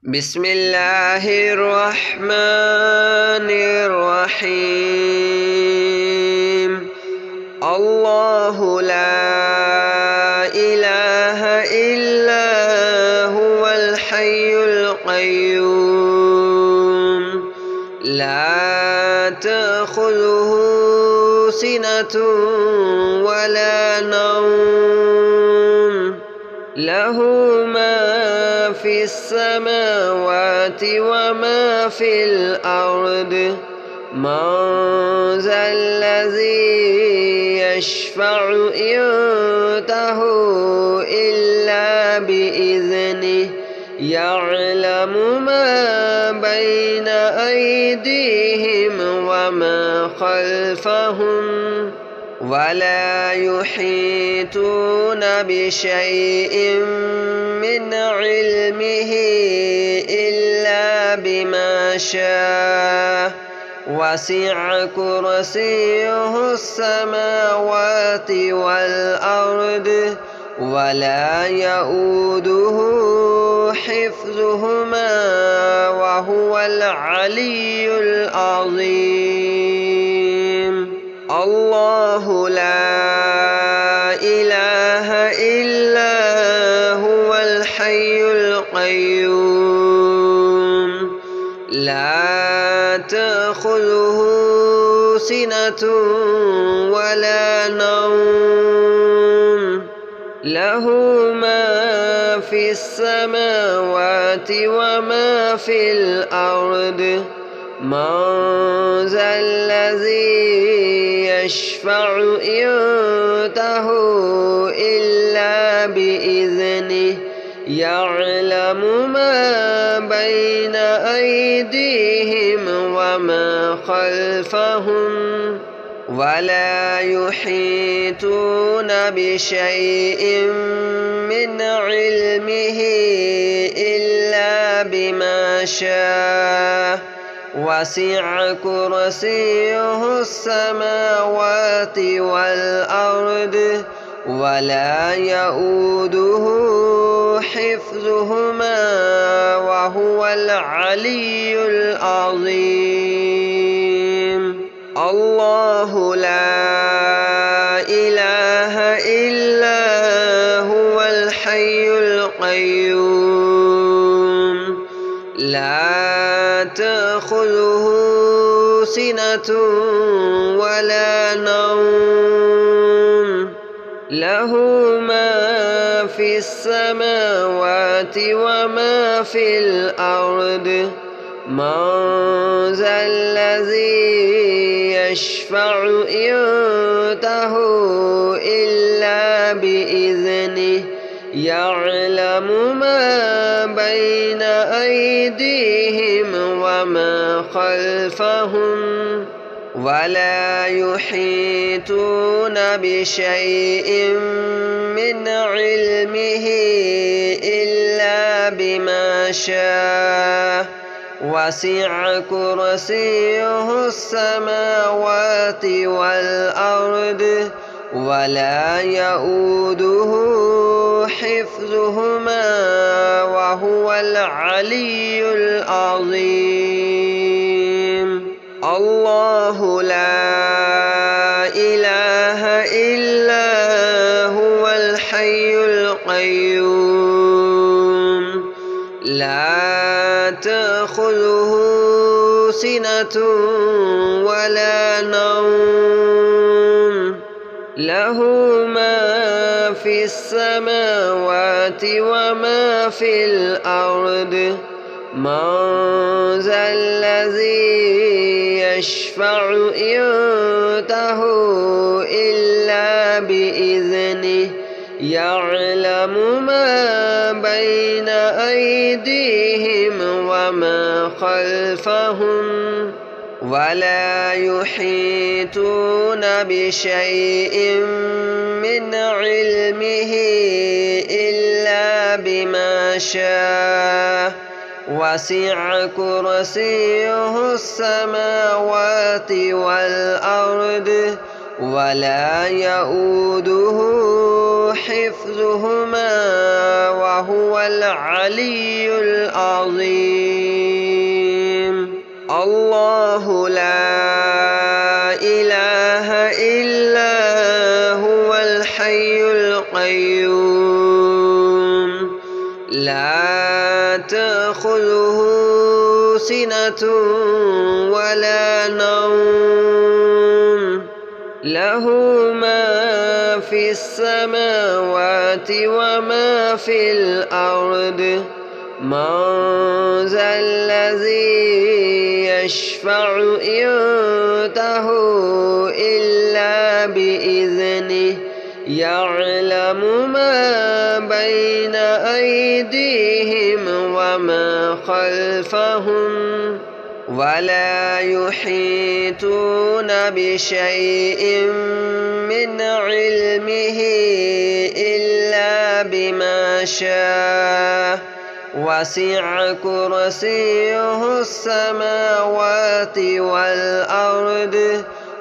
بسم الله الرحمن الرحيم. الله لا إله إلا هو الحي القيوم لا تأخذه سنة ولا نوم له ما في السماوات وما في الأرض من ذا الذي يشفع عنده إلا بإذنه يعلم ما بين أيديهم وما خلفهم ولا يحيطون بشيء من علمه إلا بما شاء وسع كرسيه السماوات والأرض ولا يؤوده حفظهما وهو العلي العظيم. الله لا إله إلا هو الحي القيوم لا تأخذه سنة ولا نوم له ما في السماوات وما في الأرض من ذا الذي يشفع عنده إلا بإذنه يعلم ما بين أيديهم وما خلفهم ولا يحيطون بشيء من علمه إلا بما شاء وسع كرسيه السماوات والأرض ولا يؤوده حفظهما وهو العلي العظيم. الله لا إله إلا هو الحي القيوم لا تأخذه سنة ولا نوم له ما في السماوات وما في الأرض من ذا الذي يشفع عنده إلا بإذنه يعلم ما بين أيديهم وما خلفهم ولا يحيطون بشيء من علمه إلا بما شاء وسع كرسيه السماوات والأرض ولا يؤوده حفظهما وهو العلي العظيم. الله لا إله إلا هو الحي القيوم لا تأخذه سنة ولا نوم له ما في السماوات وما في الأرض من ذا الذي يشفع عنده إلا بإذنه يعلم ما بين أيديهم وما خلفهم ولا يحيطون بشيء من علمه إلا بما شاء وسع كرسيه السماوات والأرض ولا يؤوده حفظهما وهو العلي العظيم. الله لا إله إلا هو الحي القيوم لا تأخذه سنة ولا نوم له ما في السماوات وما في الأرض. من ذا الذي يشفع عنده إلا بإذنه يعلم ما بين أيديهم وما خلفهم ولا يحيطون بشيء من علمه إلا بما شاء. وسع كرسيه السماوات والأرض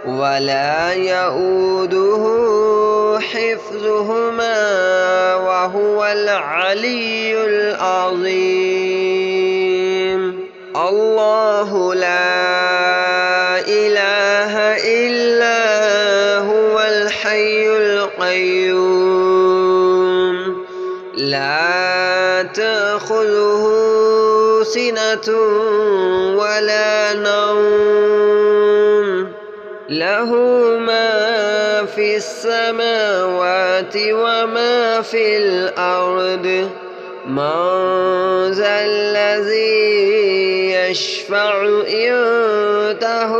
ولا يؤوده حفظهما وهو العلي العظيم. الله لا إله إلا هو الحي القيوم لا تأخذه سنة ولا نوم له ما في السماوات وما في الأرض. من ذا الذي يشفع عنده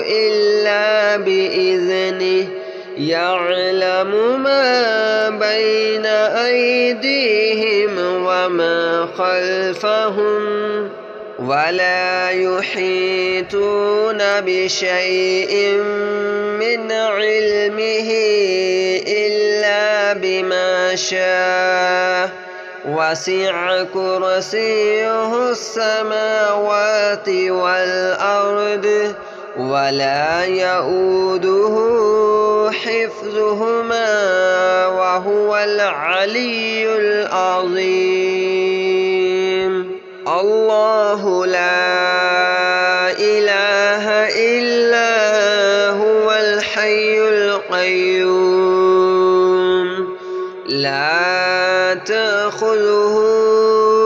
إلا بإذنه يعلم ما بين أيديهم وما خلفهم ولا يحيطون بشيء من علمه إلا بما شاء. وسع كرسيه السماوات والأرض ولا يؤوده حفظهما وهو العلي العظيم. الله لا إله إلا هو الحي القيوم لا تأخذه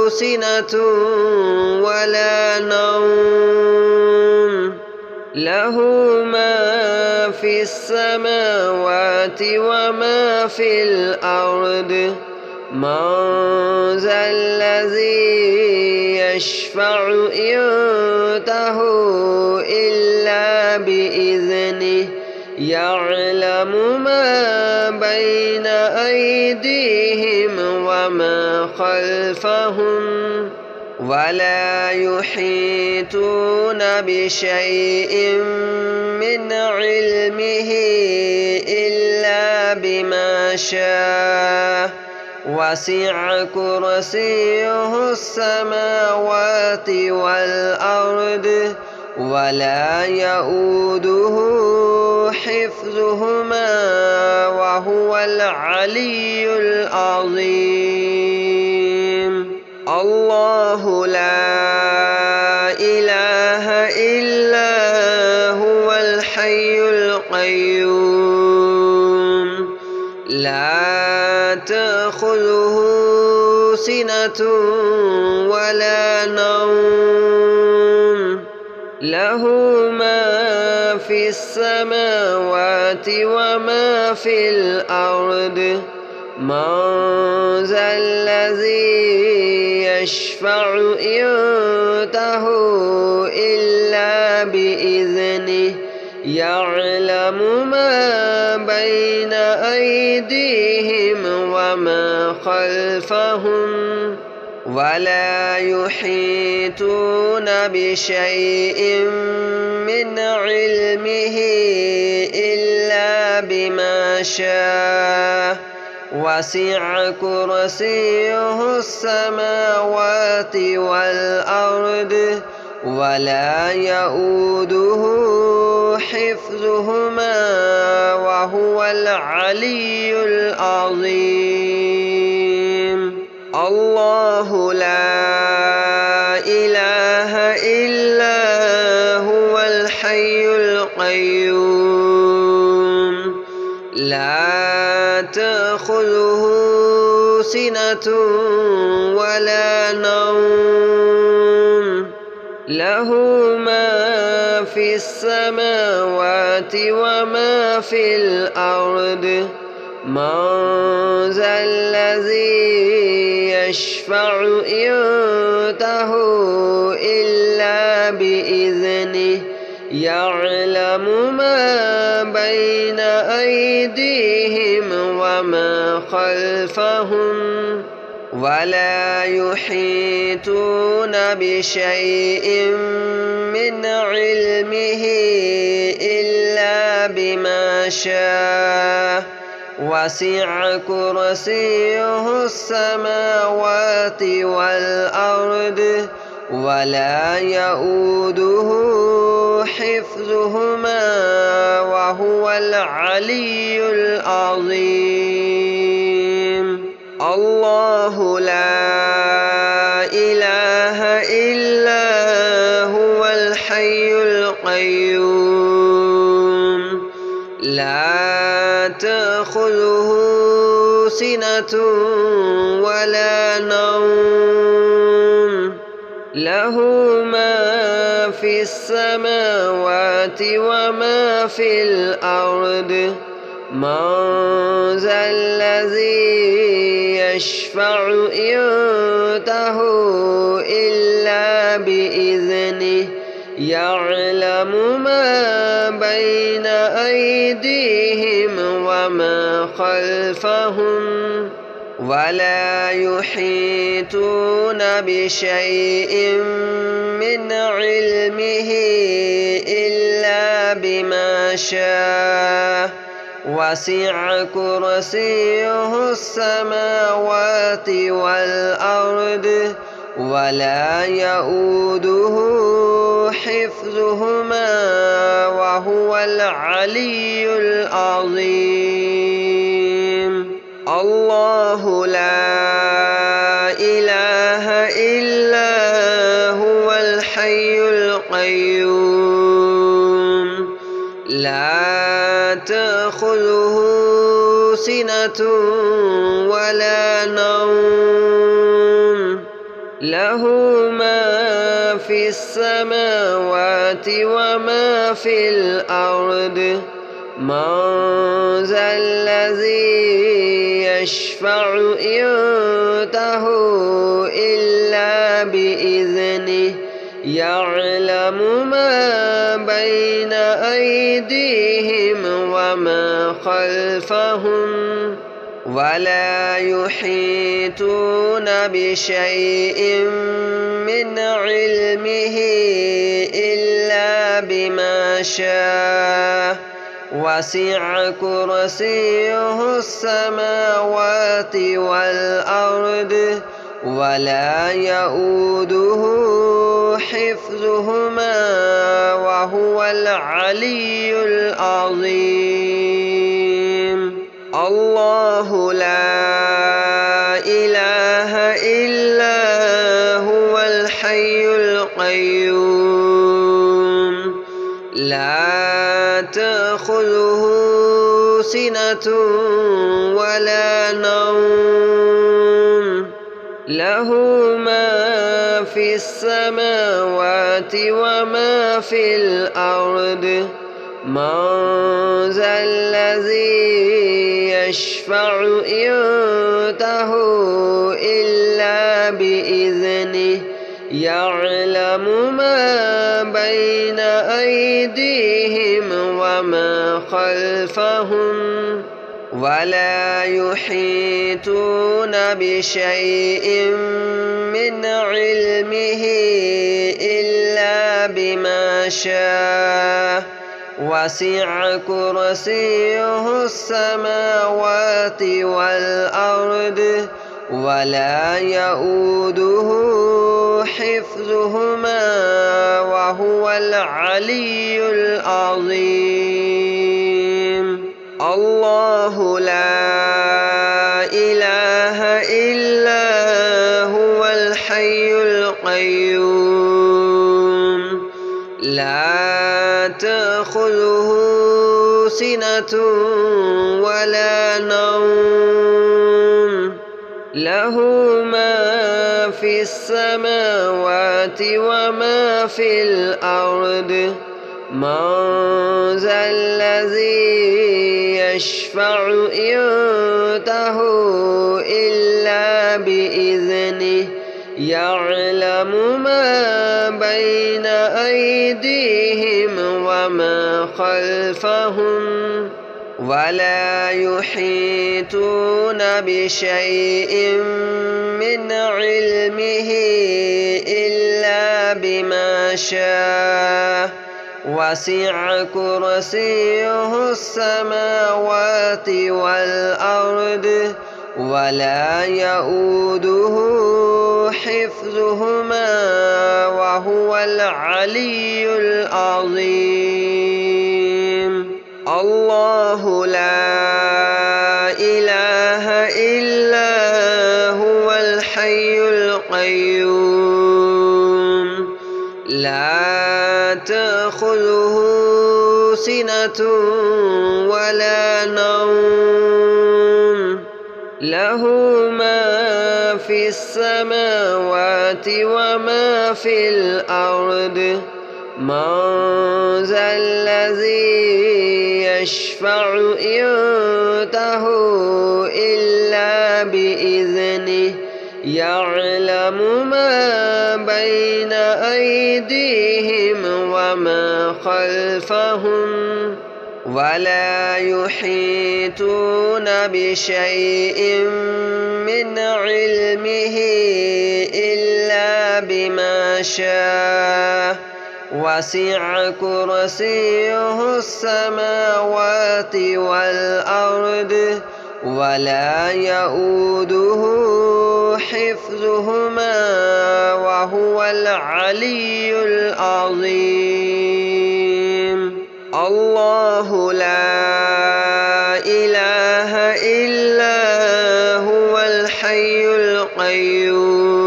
سنة ولا نوم له ما في السماوات وما في الأرض. من ذا الذي يشفع عنده إلا بإذنه يعلم ما بين أيديهم وما خلفهم ولا يحيطون بشيء من علمه إلا بما شاء. وسع كرسيه السماوات والأرض ولا يؤوده حفظهما وهو العلي العظيم. الله لا إله إلا هو الحي القيوم لا تأخذه سنة ولا نوم له ما في السماوات وما في الأرض. من ذا الذي يشفع عنده إلا بإذنه يعلم ما بين أيديهم وما خلفهم ولا يحيطون بشيء من علمه إلا بما شاء. وسع كرسيه السماوات والأرض ولا يؤوده حفظهما وهو العلي العظيم. الله لا إله إلا هو الحي القيوم لا تأخذه سنة ولا نوم له ما في السماوات وما في الأرض من ذا الذي يشفع عنده إلا بإذنه يعلم ما بين أيديهم وما خلفهم ولا يحيطون بشيء من علمه إلا بما شاء وسع كرسيه السماوات والأرض ولا يؤوده حفظهما وهو العلي العظيم. الله لا إله إلا هو الحي القيوم لا تأخذه سنة ولا نوم له ما في السماوات وما في الأرض من ذا الذي يشفع عنده إلا بإذنه يعلم ما بين أيديهم وما خلفهم ولا يحيطون بشيء من علمه إلا بما شاء وسع كرسيه السماوات والأرض ولا يؤوده حفظهما وهو العلي العظيم. الله لا إله إلا هو الحي القيوم لا تأخذه سنة ولا نوم له ما في السماوات وما في الأرض من ذا الذي يشفع عنده إلا بإذنه يعلم ما بين أيديهم وما خلفهم ولا يحيطون بشيء من علمه إلا بما شاء وسع كرسيه السماوات والأرض ولا يؤوده حفظهما وهو العلي العظيم. الله لا إله إلا هو الحي القيوم لا تأخذه سنة ولا نوم له ما في السماوات وما في الأرض من ذا الذي يشفع عنده إلا بإذنه يعلم ما بين أيديهم وما خلفهم ولا يحيطون بشيء من علمه إلا بما شاء وسع كرسيه السماوات والأرض ولا يؤوده حفظهما وهو العلي العظيم. الله لا إله إلا هو الحي القيوم لا تأخذه سنة ولا نوم له ما في السماوات وما في الأرض من ذا الذي يشفع عنده إلا بإذنه يعلم ما بين أيديهم وما خلفهم ولا يحيطون بشيء من علمه إلا بما شاء وسع كرسيه السماوات والأرض ولا يؤوده حفظهما وهو العلي العظيم. الله لا إله إلا هو الحي القيوم لا تأخذه سنة ولا نوم له ما في السماوات وما في الأرض من ذا الذي يشفع عنده إلا بإذنه يعلم ما بين أيديهم وما خلفهم ولا يحيطون بشيء من علمه إلا بما شاء وسع كرسيه السماوات والأرض ولا يؤوده حفظهما وهو العلي العظيم. الله لا إله إلا هو الحي القيوم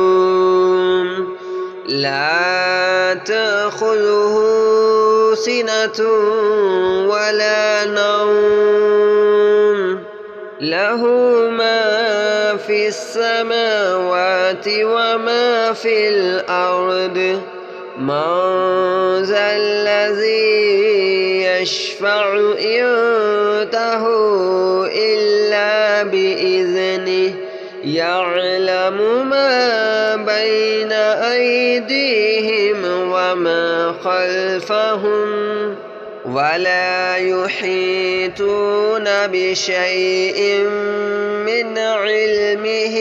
لا تأخذه سنة ولا نوم له ما في السماوات وما في الأرض من ذا الذي يشفع عنده إلا بإذنه يعلم ما بين أيديهم وما خلفهم ولا يحيطون بشيء من علمه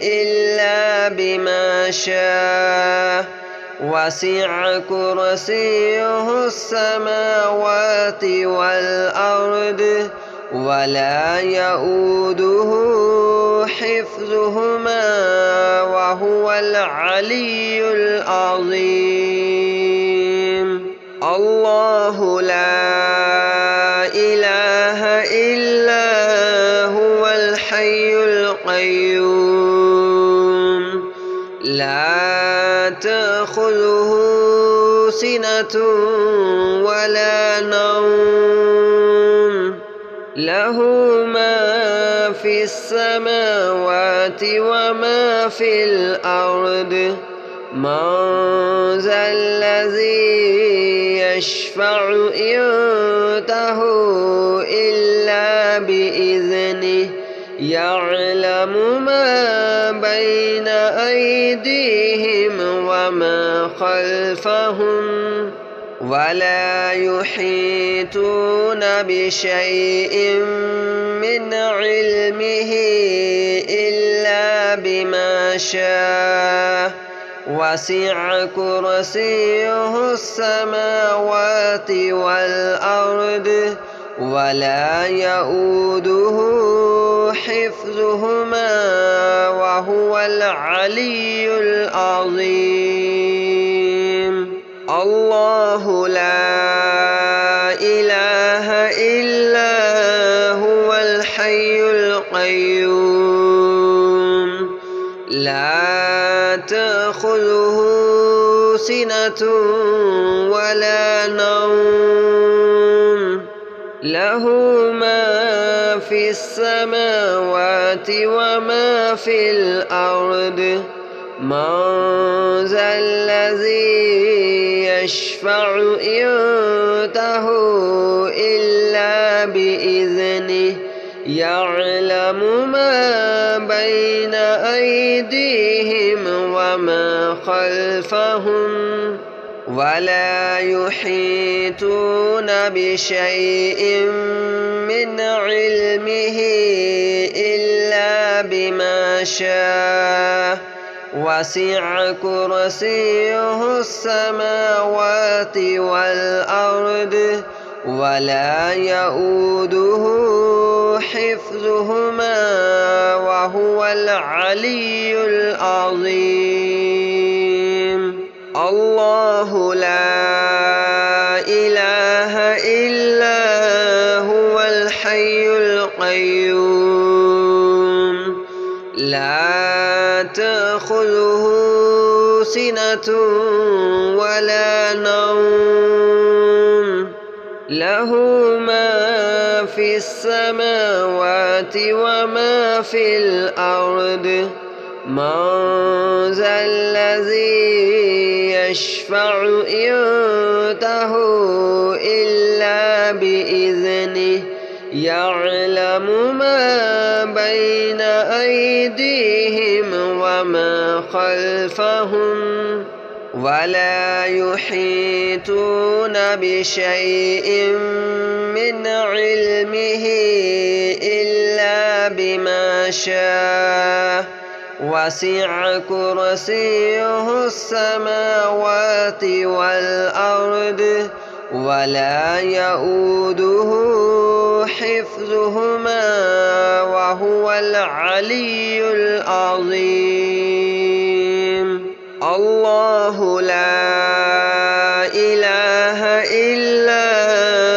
إلا بما شاء وسع كرسيه السماوات والأرض ولا يؤوده حفظهما وهو العلي العظيم. الله لا إله إلا هو الحي القيوم لا تأخذه سنة ولا نوم له ما في السماوات وما في الأرض من ذا الذي يشفع عنده إلا بإذنه يعلم ما بين أيديهم وما خلفهم ولا يحيطون بشيء من علمه إلا بما شاء وسع كرسيه السماوات والأرض ولا يؤوده حفظهما وهو العلي العظيم. الله لا إله إلا هو الحي القيوم لا تأخذه سنة ولا نوم له ما في السماوات وما في الأرض من ذا الذي يشفع عنده إلا بإذنه يعلم ما بين أيديهم وما خلفهم ولا يحيطون بشيء من علمه إلا بما شاء وسع كرسيه السماوات والأرض ولا يؤوده حفظهما وهو العلي العظيم. الله لا إله إلا هو الحي القيوم لا تأخذه سنة ولا نوم له ما في السماوات وما في الأرض من ذا الذي يشفع عنده إلا بإذنه يعلم ما بين أيديهم وما خلفهم ولا يحيطون بشيء من علمه إلا بما شاء وسع كرسيه السماوات والأرض ولا يؤوده حفظهما وهو العلي العظيم. الله لا إله إلا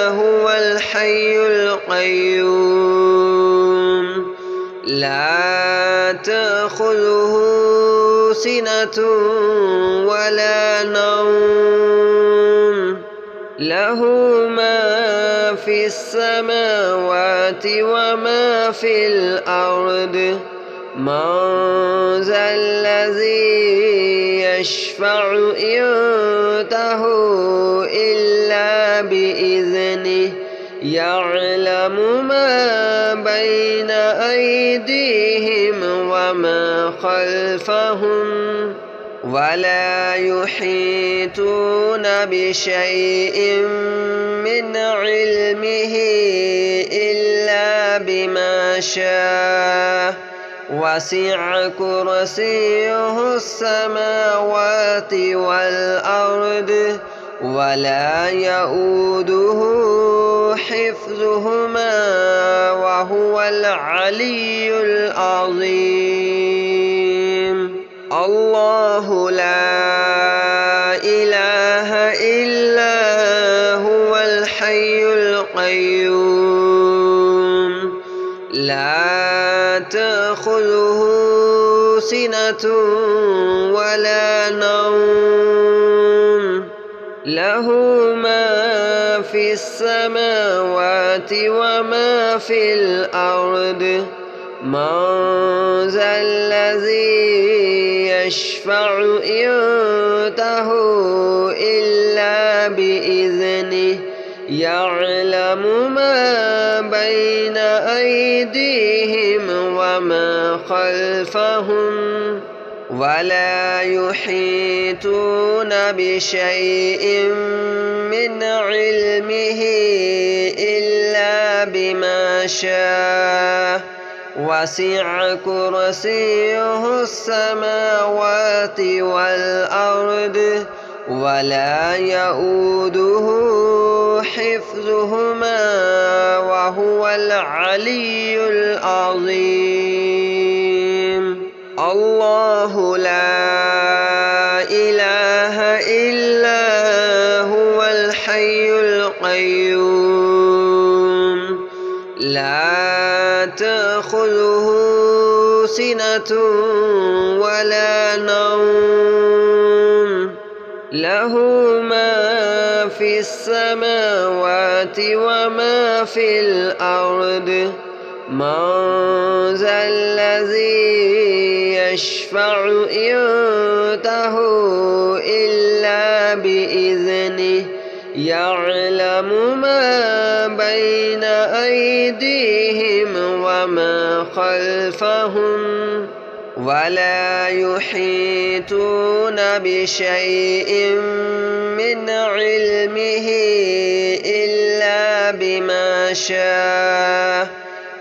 هو الحي القيوم لا تأخذه سنة ولا نوم له ما في السماوات وما في الأرض من ذا الذي يشفع عنده إلا بإذنه يعلم ما بين أيديهم وما خلفهم ولا يحيطون بشيء من علمه إلا بما شاء وسع كرسيه السماوات والأرض ولا يؤوده حفظهما وهو العلي العظيم. الله لا إله إلا هو الحي القيوم لا تأخذه سنة ولا نوم له ما في السماوات وما في الأرض من ذا الذي يشفع عنده إلا بإذنه يعلم ما بين أيديهم وما خلفهم ولا يحيطون بشيء من علمه إلا بما شاء وسع كرسيه السماوات والأرض ولا يؤوده حفظهما وهو العلي العظيم. الله لا إله إلا هو الحي القيوم لا تأخذه سنة ولا نوم له ما في السماوات وما في الأرض من ذا الذي يشفع عنده إلا بإذنه يعلم ما بين أيديهم وما خلفهم ولا يحيطون بشيء من علمه إلا بما شاء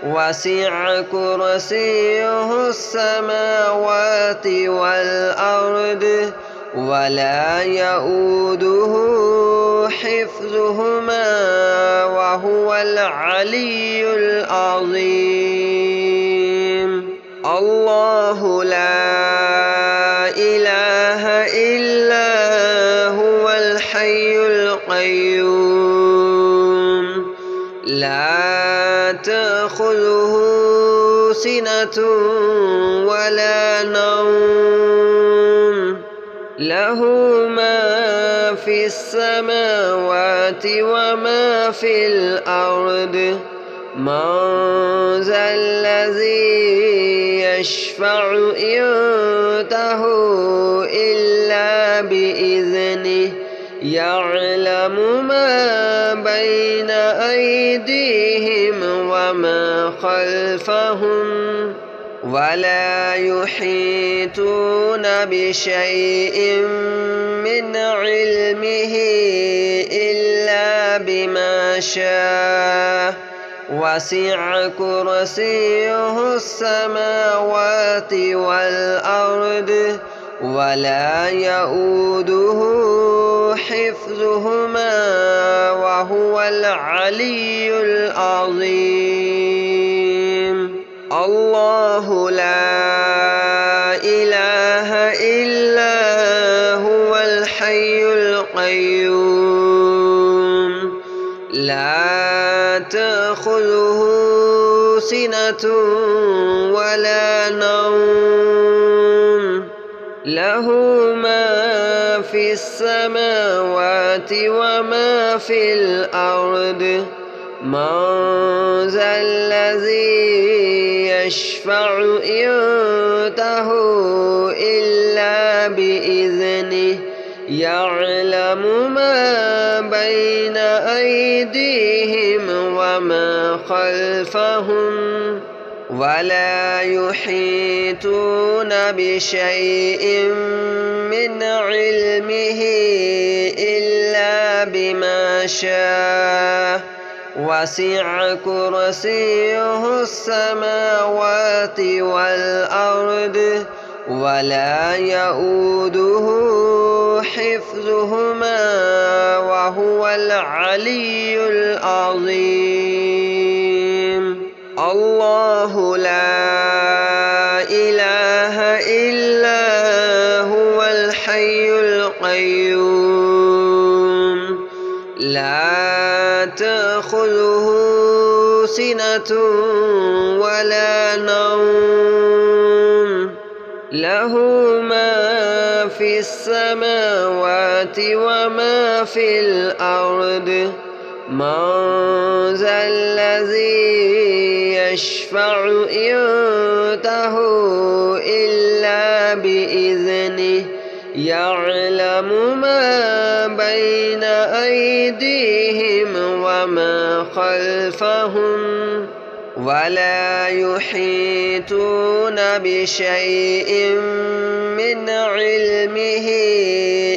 وسع كرسيه السماوات والأرض ولا يؤوده حفظهما وهو العلي العظيم. الله لا إله إلا هو الحي القيوم لا تأخذه سنة ولا نوم له ما في السماوات وما في الأرض من ذا الذي يشفع عنده إلا بإذنه يعلم ما بين أيديهم وما خلفهم ولا يحيطون بشيء من علمه إلا بما شاء وسع كرسيه السماوات والأرض ولا يؤوده حفظهما وهو العلي العظيم. الله لا إله إلا هو الحي القيوم لا تأخذه سنة ولا نوم له ما في السماوات وما في الأرض من ذا الذي يشفع عنده إلا بإذنه يعلم ما بين أيديهم وما خلفهم ولا يحيطون بشيء من علمه إلا بما شاء وسع كرسيه السماوات والأرض ولا يؤوده حفظهما وهو العلي العظيم. الله لا إله إلا هو الحي القيوم لا تأخذه سنة ولا نوم له ما في السماوات وما في الأرض من ذا الذي يشفع عنده إلا بإذنه يعلم ما بين أيديهم وما خلفهم ولا يحيطون بشيء من علمه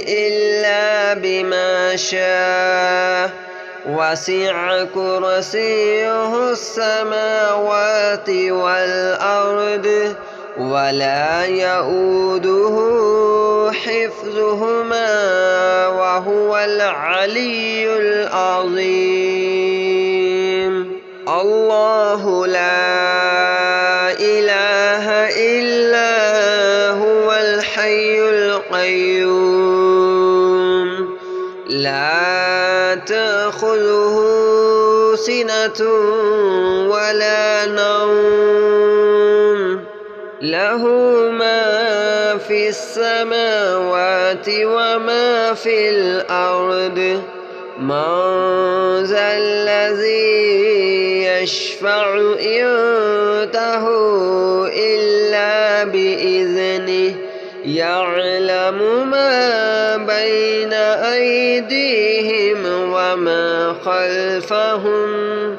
إلا بما شاء وسع كرسيه السماوات والأرض ولا يؤوده حفظهما وهو العلي العظيم. الله لا إله إلا هو الحي القيوم لا تأخذه سنة ولا نوم له ما في السماوات وما في الأرض من ذا الذي يشفع عنده إلا بإذنه يعلم ما بين أيديهم وما خلفهم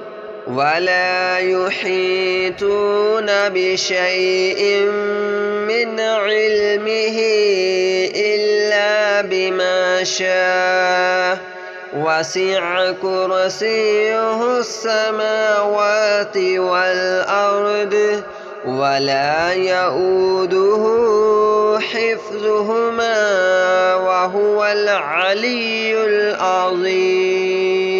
ولا يحيطون بشيء من علمه إلا بما شاء وسع كرسيه السماوات والأرض ولا يؤوده حفظهما وهو العلي العظيم.